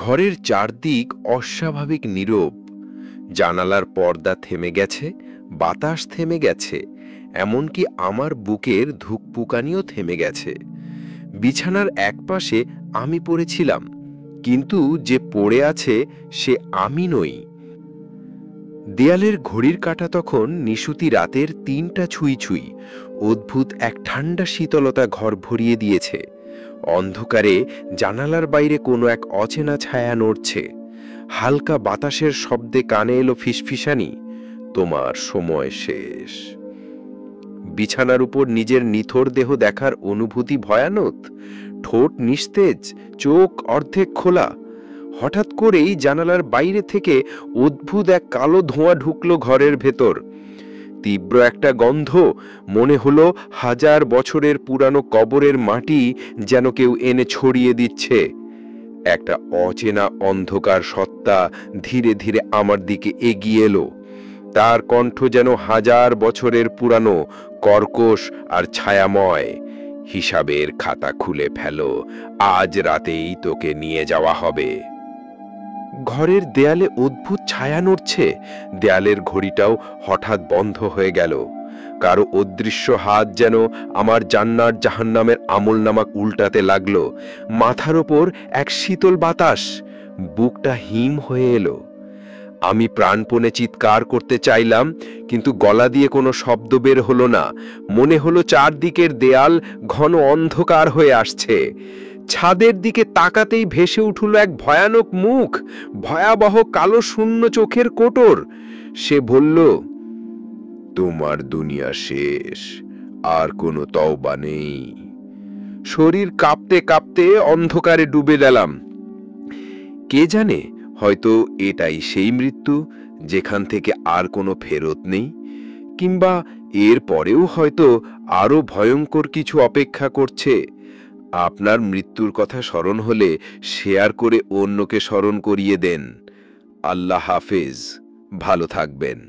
ঘরের চারদিক অস্বাভাবিক নীরব। জানালার পর্দা থেমে গেছে, বাতাস থেমে গেছে, এমনকি আমার বুকের ধুকপুকানিও থেমে গেছে। বিছানার একপাশে আমি পড়েছিলাম, কিন্তু যে পড়ে আছে সে আমি নই। দেয়ালের ঘড়ির কাঁটা তখন নিশুতি রাতের ৩টা ছুঁই ছুঁই। অদ্ভুত এক ঠান্ডা শীতলতা ঘর ভরিয়ে দিয়েছে। অন্ধকারে জানালার বাইরে কোনো এক অচেনা ছায়া নড়ছে। হালকা বাতাসের শব্দে কানে এলো ফিসফিসানি, তোমার সময় শেষ। বিছানার উপর নিজের নিথর দেহ দেখার অনুভূতি ভয়ানক। ঠোঁট নিস্তেজ, চোখ অর্ধেক খোলা। হঠাৎ করেই জানালার বাইরে থেকে অদ্ভুত এক কালো ধোঁয়া ঢুকলো ঘরের ভেতর। তীব্র একটা গন্ধ, মনে হলো 1000 বছরের পুরানো কবরের মাটি যেন কেউ এনে ছড়িয়ে দিচ্ছে। একটা অচেনা অন্ধকার সত্তা ধীরে ধীরে আমার দিকে এগিয়ে এলো। তার কণ্ঠ যেন 1000 বছরের পুরানো, কর্কশ আর ছায়াময়। হিসাবের খাতা খুলে ফেলো, আজ রাতেই তোকে নিয়ে যাওয়া হবে। ঘরের দেয়ালে অদ্ভুত ছায়া নড়ছে। দেয়ালের ঘড়িটাও হঠাৎ বন্ধ হয়ে গেল। কারো অদৃশ্য হাত যেন আমার জান্নাত জাহান্নামের আমলনামা উল্টাতে লাগলো। মাথার ওপর এক শীতল বাতাস, বুকটা হিম হয়ে এলো। আমি প্রাণপণে চিৎকার করতে চাইলাম, কিন্তু গলা দিয়ে কোনো শব্দ বের হলো না। মনে হলো চারদিকের দেয়াল ঘন অন্ধকার হয়ে আসছে। ছাদের দিকে তাকাতেই ভেসে উঠল এক ভয়ানক মুখ, ভয়াবহ কালো শূন্য চোখের কোটর। সে বলল, তোমার দুনিয়া শেষ, আর কোনো তওবা নেই। শরীর কাঁপতে কাঁপতে অন্ধকারে ডুবে গেলাম। কে জানে, হয়তো এটাই সেই মৃত্যু যেখান থেকে আর কোনো ফেরত নেই, কিংবা এর পরেও হয়তো আরো ভয়ঙ্কর কিছু অপেক্ষা করছে। আপনার মৃত্যুর কথা স্মরণ হলে শেয়ার করে অন্যকে স্মরণ করিয়ে দেন। আল্লাহ হাফেজ, ভালো থাকবেন।